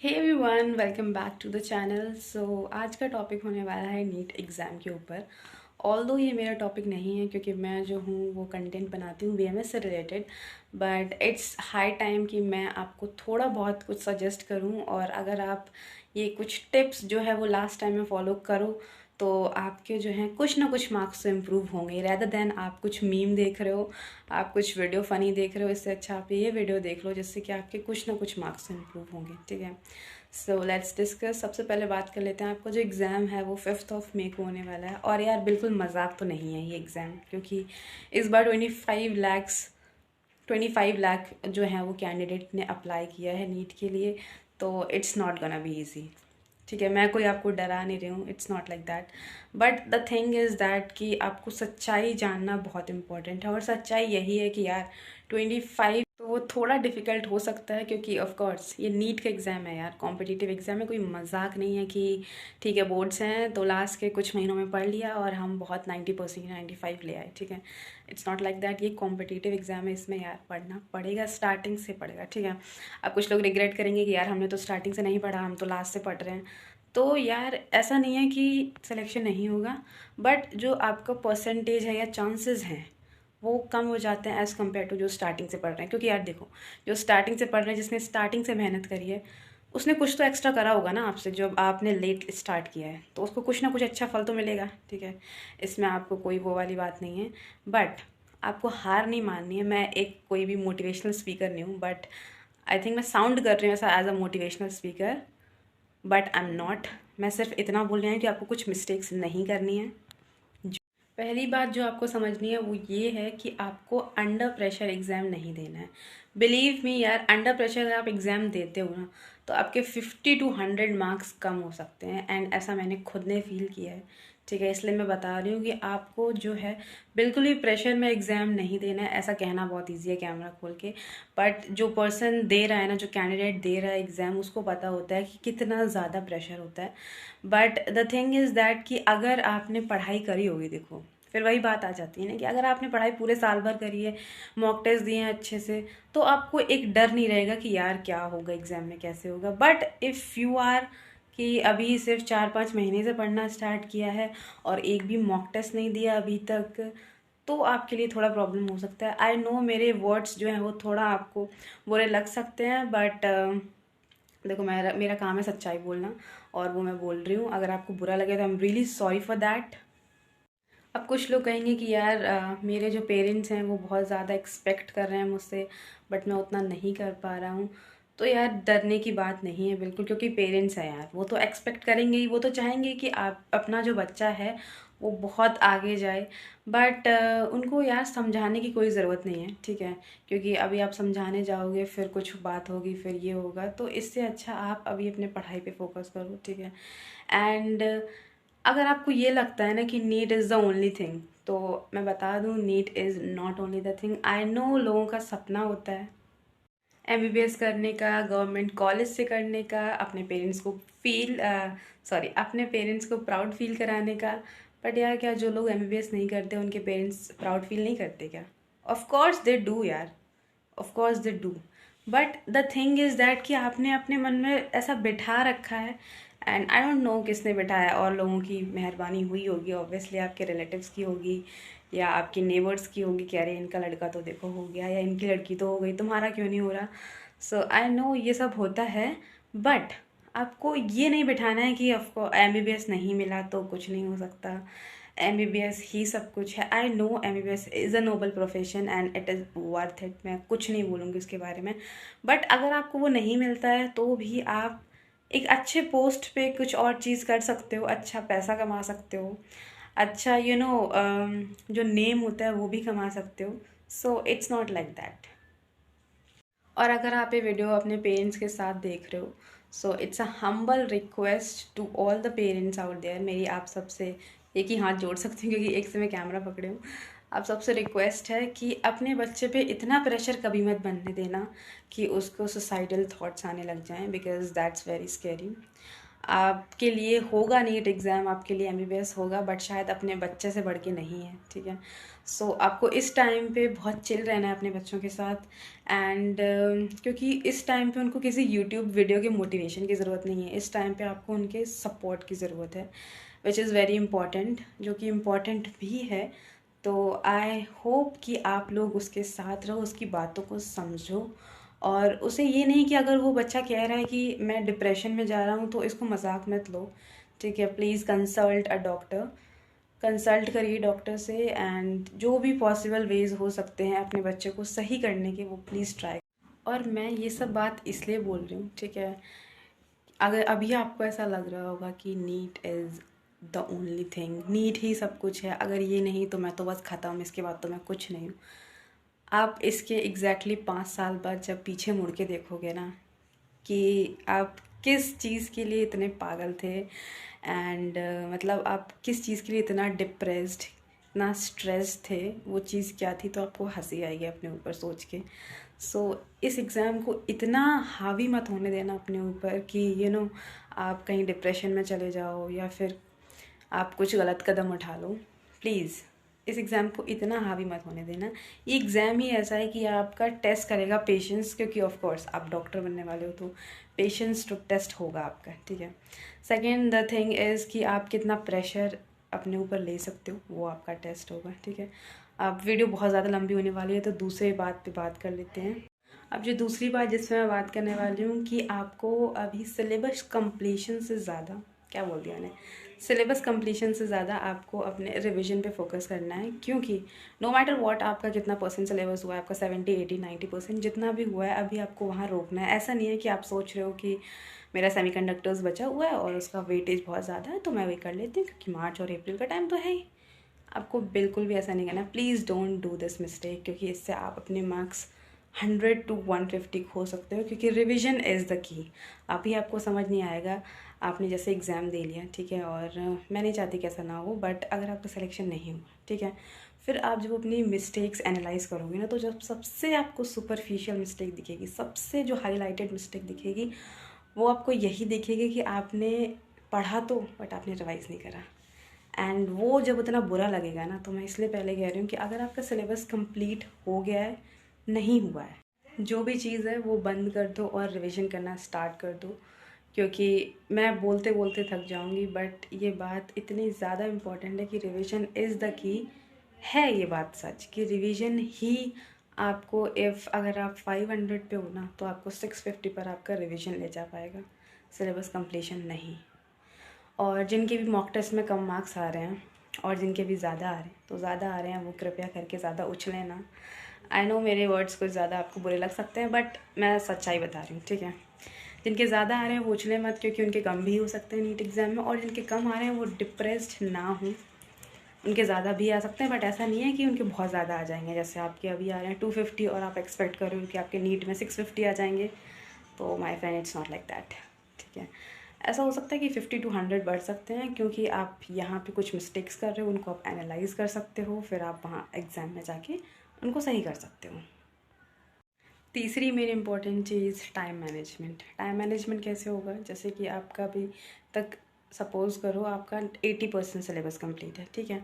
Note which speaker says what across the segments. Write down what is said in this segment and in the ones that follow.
Speaker 1: Hey everyone, welcome back to the channel. आज का topic होने वाला है नीट एग्ज़ाम के ऊपर। ऑल्दो ये मेरा टॉपिक नहीं है क्योंकि मैं जो हूँ वो कंटेंट बनाती हूँ बीएमएस से related, but it's high time कि मैं आपको थोड़ा बहुत कुछ सजेस्ट करूँ। और अगर आप ये कुछ टिप्स जो है वो लास्ट टाइम में फॉलो करो तो आपके जो हैं कुछ ना कुछ मार्क्स तो इम्प्रूव होंगे। रैदर देन आप कुछ मीम देख रहे हो, आप कुछ वीडियो फ़नी देख रहे हो, इससे अच्छा आप ये वीडियो देख लो जिससे कि आपके कुछ ना कुछ मार्क्स इम्प्रूव होंगे। ठीक है, सो लेट्स डिस्कस। सबसे पहले बात कर लेते हैं, आपका जो एग्ज़ाम है वो 5 मई को होने वाला है। और यार बिल्कुल मजाक तो नहीं है ये एग्ज़ाम, क्योंकि इस बार 25 लाख जो है वो कैंडिडेट ने अप्लाई किया है नीट के लिए। तो it's not gonna be easy. ठीक है, मैं कोई आपको डरा नहीं रही हूँ, it's not like that. But the thing is that कि आपको सच्चाई जानना बहुत इंपॉर्टेंट है। और सच्चाई यही है कि यार 25 तो वो थोड़ा डिफ़िकल्ट हो सकता है, क्योंकि ऑफ कोर्स ये नीट का एग्ज़ाम है यार, कॉम्पिटिटिव एग्ज़ाम है, कोई मजाक नहीं है कि ठीक है बोर्ड्स हैं तो लास्ट के कुछ महीनों में पढ़ लिया और हम बहुत 90% 95 ले आए। ठीक है, इट्स नॉट लाइक दैट। ये कॉम्पिटिटिव एग्ज़ाम है, इसमें यार पढ़ना पड़ेगा, स्टार्टिंग से पड़ेगा। ठीक है, अब कुछ लोग रिग्रेट करेंगे कि यार हमने तो स्टार्टिंग से नहीं पढ़ा, हम तो लास्ट से पढ़ रहे हैं। तो यार ऐसा नहीं है कि सिलेक्शन नहीं होगा, बट जो आपका परसेंटेज है या चांसेस हैं वो कम हो जाते हैं एज़ कम्पेयर टू जो स्टार्टिंग से पढ़ रहे हैं। क्योंकि यार देखो, जो स्टार्टिंग से पढ़ रहे हैं, जिसने स्टार्टिंग से मेहनत करी है, उसने कुछ तो एक्स्ट्रा करा होगा ना आपसे। जो आपने लेट स्टार्ट किया है तो उसको कुछ ना कुछ अच्छा फल तो मिलेगा। ठीक है, इसमें आपको कोई वो वाली बात नहीं है, बट आपको हार नहीं माननी है। मैं एक कोई भी मोटिवेशनल स्पीकर नहीं हूँ, बट आई थिंक मैं साउंड कर रही हूँ ऐसा as a motivational speaker, but I am not. मैं सिर्फ इतना बोल रही हूँ कि आपको कुछ मिस्टेक्स नहीं करनी है। पहली बात जो आपको समझनी है वो ये है कि आपको अंडर प्रेशर एग्ज़ाम नहीं देना है। बिलीव मी यार, अंडर प्रेशर अगर आप एग्ज़ाम देते हो ना तो आपके 50 to 100 मार्क्स कम हो सकते हैं। एंड ऐसा मैंने खुद ने फील किया है। ठीक है, इसलिए मैं बता रही हूँ कि आपको जो है बिल्कुल भी प्रेशर में एग्ज़ाम नहीं देना है। ऐसा कहना बहुत ईजी है कैमरा खोल के, बट जो पर्सन दे रहा है ना, जो कैंडिडेट दे रहा है एग्ज़ाम, उसको पता होता है कि कितना ज़्यादा प्रेशर होता है। But the thing is that कि अगर आपने पढ़ाई करी होगी, देखो फिर वही बात आ जाती है ना कि अगर आपने पढ़ाई पूरे साल भर करी है, मॉक टेस्ट दिए हैं अच्छे से, तो आपको एक डर नहीं रहेगा कि यार क्या होगा एग्ज़ाम में, कैसे होगा। बट इफ़ यू आर कि अभी सिर्फ 4-5 महीने से पढ़ना स्टार्ट किया है और एक भी मॉक टेस्ट नहीं दिया अभी तक, तो आपके लिए थोड़ा प्रॉब्लम हो सकता है। आई नो मेरे वर्ड्स जो हैं वो थोड़ा आपको बुरे लग सकते हैं, बट देखो मेरा मेरा काम है सच्चाई बोलना, और वो मैं बोल रही हूँ। अगर आपको बुरा लगे तो I am really sorry for that. अब कुछ लोग कहेंगे कि यार मेरे जो पेरेंट्स हैं वो बहुत ज़्यादा एक्सपेक्ट कर रहे हैं मुझसे, बट मैं उतना नहीं कर पा रहा हूँ। तो यार डरने की बात नहीं है बिल्कुल, क्योंकि पेरेंट्स हैं यार, वो तो एक्सपेक्ट करेंगे ही, वो तो चाहेंगे कि आप अपना जो बच्चा है वो बहुत आगे जाए। बट उनको यार समझाने की कोई ज़रूरत नहीं है। ठीक है, क्योंकि अभी आप समझाने जाओगे फिर कुछ बात होगी, फिर ये होगा, तो इससे अच्छा आप अभी अपने पढ़ाई पे फोकस करो। ठीक है, एंड अगर आपको ये लगता है ना कि NEET is the only thing, तो मैं बता दूँ NEET is not only the thing. I know लोगों का सपना होता है एमबीबीएस करने का, गवर्नमेंट कॉलेज से करने का, अपने पेरेंट्स को अपने पेरेंट्स को प्राउड फील कराने का। बट यार क्या जो लोग एमबीबीएस नहीं करते उनके पेरेंट्स प्राउड फील नहीं करते क्या? ऑफ कोर्स दे डू यार, of course they do. But the thing is that कि आपने अपने मन में ऐसा बिठा रखा है, एंड आई डोंट नो किसने बिठाया। और लोगों की मेहरबानी हुई होगी, ऑब्वियसली आपके रिलेटिव्स की होगी या आपके नेबर्स की होगी कि अरे इनका लड़का तो देखो हो गया, या इनकी लड़की तो हो गई, तुम्हारा क्यों नहीं हो रहा। सो आई नो ये सब होता है, बट आपको ये नहीं बिठाना है कि ऑफको एमबीबीएस नहीं मिला तो कुछ नहीं हो सकता, एमबीबीएस ही सब कुछ है। I know MBBS is a noble profession and it is worth it, मैं कुछ नहीं बोलूँगी उसके बारे में। बट अगर आपको वो नहीं मिलता है तो भी आप एक अच्छे पोस्ट पे कुछ और चीज़ कर सकते हो, अच्छा पैसा कमा सकते हो, अच्छा जो नेम होता है वो भी कमा सकते हो। So it's not like that. और अगर आप ये वीडियो अपने पेरेंट्स के साथ देख रहे हो, so it's a humble request to all the parents out there. मेरी आप सबसे एक ही हाथ जोड़ सकती हूँ क्योंकि एक से मैं कैमरा पकड़े हूँ। आप सबसे रिक्वेस्ट है कि अपने बच्चे पे इतना प्रेशर कभी मत बनने देना कि उसको सुसाइडल थॉट्स आने लग जाएं, बिकॉज दैट्स वेरी स्कैरी। आपके लिए होगा नीट एग्ज़ाम, आपके लिए एमबीबीएस होगा, बट शायद अपने बच्चे से बढ़ के नहीं है। ठीक है, सो आपको इस टाइम पे बहुत चिल रहना है अपने बच्चों के साथ। एंड क्योंकि इस टाइम पे उनको किसी यूट्यूब वीडियो के मोटिवेशन की ज़रूरत नहीं है, इस टाइम पे आपको उनके सपोर्ट की ज़रूरत है, विच इज़ वेरी इंपॉर्टेंट, जो कि इम्पॉर्टेंट भी है। तो आई होप कि आप लोग उसके साथ रहो, उसकी बातों को समझो, और उसे ये नहीं कि अगर वो बच्चा कह रहा है कि मैं डिप्रेशन में जा रहा हूँ तो इसको मजाक मत लो, ठीक है। Please consult a doctor, consult करिए डॉक्टर से, एंड जो भी पॉसिबल वेज हो सकते हैं अपने बच्चे को सही करने के वो प्लीज़ ट्राई। और मैं ये सब बात इसलिए बोल रही हूँ, ठीक है, अगर अभी आपको ऐसा लग रहा होगा कि NEET is the only thing, NEET ही सब कुछ है, अगर ये नहीं तो मैं तो बस ख़त्म, इसके बाद तो मैं कुछ नहीं हूँ। आप इसके एग्जैक्टली 5 साल बाद जब पीछे मुड़ के देखोगे ना कि आप किस चीज़ के लिए इतने पागल थे, एंड मतलब आप किस चीज़ के लिए इतना डिप्रेस्ड, इतना स्ट्रेस थे, वो चीज़ क्या थी, तो आपको हंसी आएगी अपने ऊपर सोच के। सो इस एग्ज़ाम को इतना हावी मत होने देना अपने ऊपर कि आप कहीं डिप्रेशन में चले जाओ या फिर आप कुछ गलत कदम उठा लो। प्लीज़ इस एग्ज़ाम को इतना हावी मत होने देना। ये एग्ज़ाम ही ऐसा है कि आपका टेस्ट करेगा पेशेंस, क्योंकि ऑफ कोर्स आप डॉक्टर बनने वाले हो तो पेशेंस टू टेस्ट होगा आपका, ठीक है। सेकेंड द थिंग इज़ कि आप कितना प्रेशर अपने ऊपर ले सकते हो, वो आपका टेस्ट होगा, ठीक है। अब वीडियो बहुत ज़्यादा लंबी होने वाली है तो दूसरे बात पे बात कर लेते हैं। अब जो दूसरी बात जिसमें मैं बात करने वाली हूँ कि आपको अभी सिलेबस कंप्लीशन से ज़्यादा, क्या बोल दिया मैंने, सिलेबस कंप्लीशन से ज़्यादा आपको अपने रिवीजन पे फोकस करना है। क्योंकि नो मैटर व्हाट आपका कितना परसेंट सिलेबस हुआ है, आपका 70, 80, 90% जितना भी हुआ है, अभी आपको वहाँ रोकना है। ऐसा नहीं है कि आप सोच रहे हो कि मेरा सेमीकंडक्टर्स बचा हुआ है और उसका वेटेज बहुत ज़्यादा है तो मैं वही कर लेती हूँ क्योंकि मार्च और अप्रैल का टाइम तो है ही। आपको बिल्कुल भी ऐसा नहीं करना। Please don't do this mistake, क्योंकि इससे आप अपने मार्क्स 100 to 150 खो सकते हो, क्योंकि रिवीजन इज़ द की। अभी आपको समझ नहीं आएगा, आपने जैसे एग्ज़ाम दे लिया, ठीक है, और मैं नहीं चाहती कि ऐसा ना हो, बट अगर आपका सिलेक्शन नहीं हुआ, ठीक है, फिर आप जब अपनी मिस्टेक्स एनालाइज करोगे ना, तो जब सबसे आपको सुपरफिशियल मिस्टेक दिखेगी, सबसे जो हाईलाइटेड मिस्टेक दिखेगी, वो आपको यही दिखेगी कि आपने पढ़ा तो बट आपने रिवाइज़ नहीं करा। एंड वो जब उतना बुरा लगेगा ना, तो मैं इसलिए पहले कह रही हूँ कि अगर आपका सिलेबस कंप्लीट हो गया है, नहीं हुआ है, जो भी चीज़ है वो बंद कर दो और रिवीजन करना स्टार्ट कर दो। क्योंकि मैं बोलते बोलते थक जाऊँगी, बट ये बात इतनी ज़्यादा इम्पॉर्टेंट है कि रिवीजन इज़ द की है। ये बात सच कि रिवीजन ही आपको, इफ़ अगर आप 500 पे हो ना, तो आपको 650 पर आपका रिवीजन ले जा पाएगा, सिलेबस कंप्लीशन नहीं। और जिनके भी मॉक टेस्ट में कम मार्क्स आ रहे हैं और जिनके भी ज़्यादा आ रहे हैं, तो ज़्यादा आ रहे हैं वो कृपया करके ज़्यादा उछलें ना। आई नो मेरे वर्ड्स कुछ ज़्यादा आपको बुरे लग सकते हैं, बट मैं सच्चाई बता रही हूँ, ठीक है। जिनके ज़्यादा आ रहे हैं वो उछलें मत, क्योंकि उनके कम भी हो सकते हैं नीट एग्ज़ाम में, और जिनके कम आ रहे हैं वो डिप्रेस्ड ना हो, उनके ज़्यादा भी आ सकते हैं, बट ऐसा नहीं है कि उनके बहुत ज़्यादा आ जाएंगे। जैसे आपके अभी आ रहे हैं 250 और आप एक्सपेक्ट कर रहे हो कि आपके नीट में 650 आ जाएंगे, तो my friend it's not like that, ठीक है। ऐसा हो सकता है कि 50 to 100 बढ़ सकते हैं, क्योंकि आप यहाँ पे कुछ मिस्टेक्स कर रहे हो, उनको आप एनालाइज कर सकते हो, फिर आप वहाँ एग्ज़ाम में जाके उनको सही कर सकते हो। तीसरी मेरी इम्पोर्टेंट चीज़ टाइम मैनेजमेंट। टाइम मैनेजमेंट कैसे होगा, जैसे कि आपका अभी तक सपोज़ करो आपका 80% सिलेबस कंप्लीट है, ठीक है,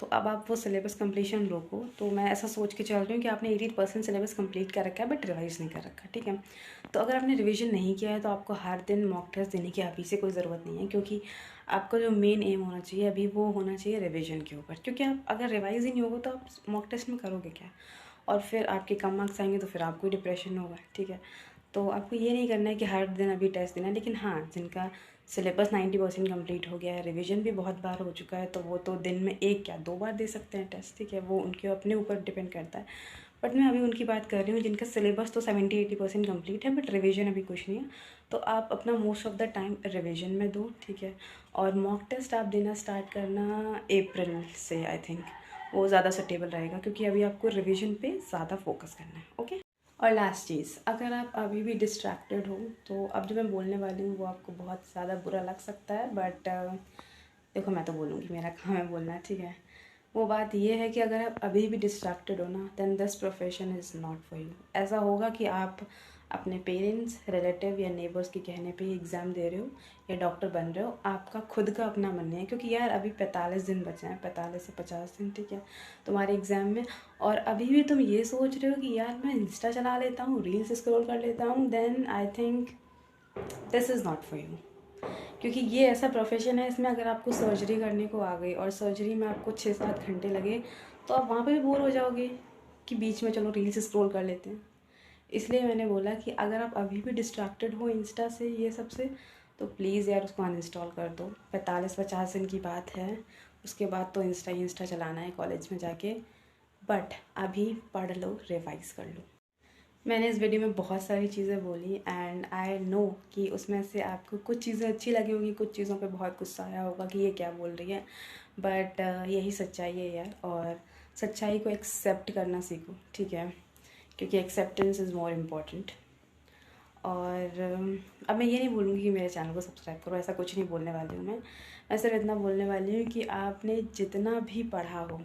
Speaker 1: तो अब आप वो सिलेबस कंप्लीशन रोको। तो मैं ऐसा सोच के चल रही हूँ कि आपने 80% सिलेबस कंप्लीट कर रखा है बट रिवाइज़ नहीं कर रखा, ठीक है। तो अगर आपने रिवीजन नहीं किया है तो आपको हर दिन मॉक टेस्ट देने की अभी से कोई ज़रूरत नहीं है, क्योंकि आपका जो मेन एम होना चाहिए अभी वो होना चाहिए रिवीजन के ऊपर। क्योंकि आप अगर रिवाइज़ ही नहीं होगा तो आप मॉक टेस्ट में करोगे क्या, और फिर आपके कम मार्क्स आएंगे तो फिर आपको डिप्रेशन होगा, ठीक है। तो आपको ये नहीं करना है कि हर दिन अभी टेस्ट देना है, लेकिन हाँ, जिनका सिलेबस 90% कंप्लीट हो गया है, रिवीजन भी बहुत बार हो चुका है, तो वो तो दिन में 1 या 2 बार दे सकते हैं टेस्ट, ठीक है, वो उनके अपने ऊपर डिपेंड करता है। बट मैं अभी उनकी बात कर रही हूँ जिनका सिलेबस तो 70-80% कंप्लीट है बट रिवीजन अभी कुछ नहीं है, तो आप अपना most of the time revision में दो, ठीक है। और मॉक टेस्ट आप देना स्टार्ट करना अप्रैल से, आई थिंक वो ज़्यादा सुटेबल रहेगा, क्योंकि अभी आपको रिवीजन पे ज़्यादा फोकस करना है, ओके। और लास्ट चीज़, अगर आप अभी भी डिस्ट्रैक्टेड हो तो अब जो मैं बोलने वाली हूँ वो आपको बहुत ज़्यादा बुरा लग सकता है, बट देखो मैं तो बोलूँगी, मेरा काम है बोलना, ठीक है। वो बात ये है कि अगर आप अभी भी डिस्ट्रैक्टेड हो ना, then this profession is not for you. ऐसा होगा कि आप अपने पेरेंट्स, रिलेटिव या नेबर्स के कहने पे एग्ज़ाम दे रहे हो या डॉक्टर बन रहे हो, आपका खुद का अपना मन नहीं है। क्योंकि यार अभी 45 दिन बचे हैं, 45 से 50 दिन, ठीक है, तुम्हारे एग्ज़ाम में, और अभी भी तुम ये सोच रहे हो कि यार मैं इंस्टा चला लेता हूँ, रील्स स्क्रॉल कर लेता हूँ, then I think this is not for you. क्योंकि ये ऐसा प्रोफेशन है, इसमें अगर आपको सर्जरी करने को आ गई और सर्जरी में आपको 6-7 घंटे लगे, तो आप वहाँ पे भी बोर हो जाओगे कि बीच में चलो रील्स स्क्रॉल कर लेते हैं। इसलिए मैंने बोला कि अगर आप अभी भी डिस्ट्रैक्टेड हो इंस्टा से, ये सब से, तो प्लीज़ यार उसको अनइंस्टॉल कर दो। 45-50 दिन की बात है, उसके बाद तो इंस्टा चलाना है कॉलेज में जाके। बट अभी पढ़ लो, रिवाइज कर लो। मैंने इस वीडियो में बहुत सारी चीज़ें बोली एंड आई नो कि उसमें से आपको कुछ चीज़ें अच्छी लगी होंगी, कुछ चीज़ों पे बहुत गुस्सा आया होगा कि ये क्या बोल रही है, बट यही सच्चाई है यार। और सच्चाई को एक्सेप्ट करना सीखो, ठीक है, क्योंकि एक्सेप्टेंस इज़ मोर इम्पॉर्टेंट। और अब मैं ये नहीं बोलूँगी कि मेरे चैनल को सब्सक्राइब करो, ऐसा कुछ नहीं बोलने वाली हूँ मैं सिर्फ इतना बोलने वाली हूँ कि आपने जितना भी पढ़ा हो,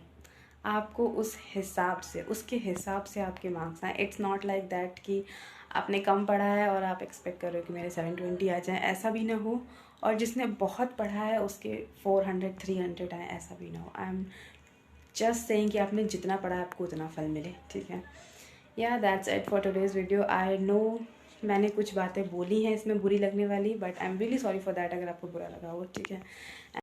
Speaker 1: आपको उस हिसाब से, उसके हिसाब से आपके मार्क्स आए। इट्स नॉट लाइक दैट कि आपने कम पढ़ा है और आप एक्सपेक्ट कर रहे हो कि मेरे 720 आ जाएँ, ऐसा भी ना हो। और जिसने बहुत पढ़ा है उसके 400-300 आए, ऐसा भी ना हो। आई एम जस्ट सेइंग कि आपने जितना पढ़ा है आपको उतना फल मिले, ठीक है। या that's it for today's video. I know मैंने कुछ बातें बोली हैं इसमें बुरी लगने वाली, but I am really sorry for that अगर आपको बुरा लगा हो, ठीक है।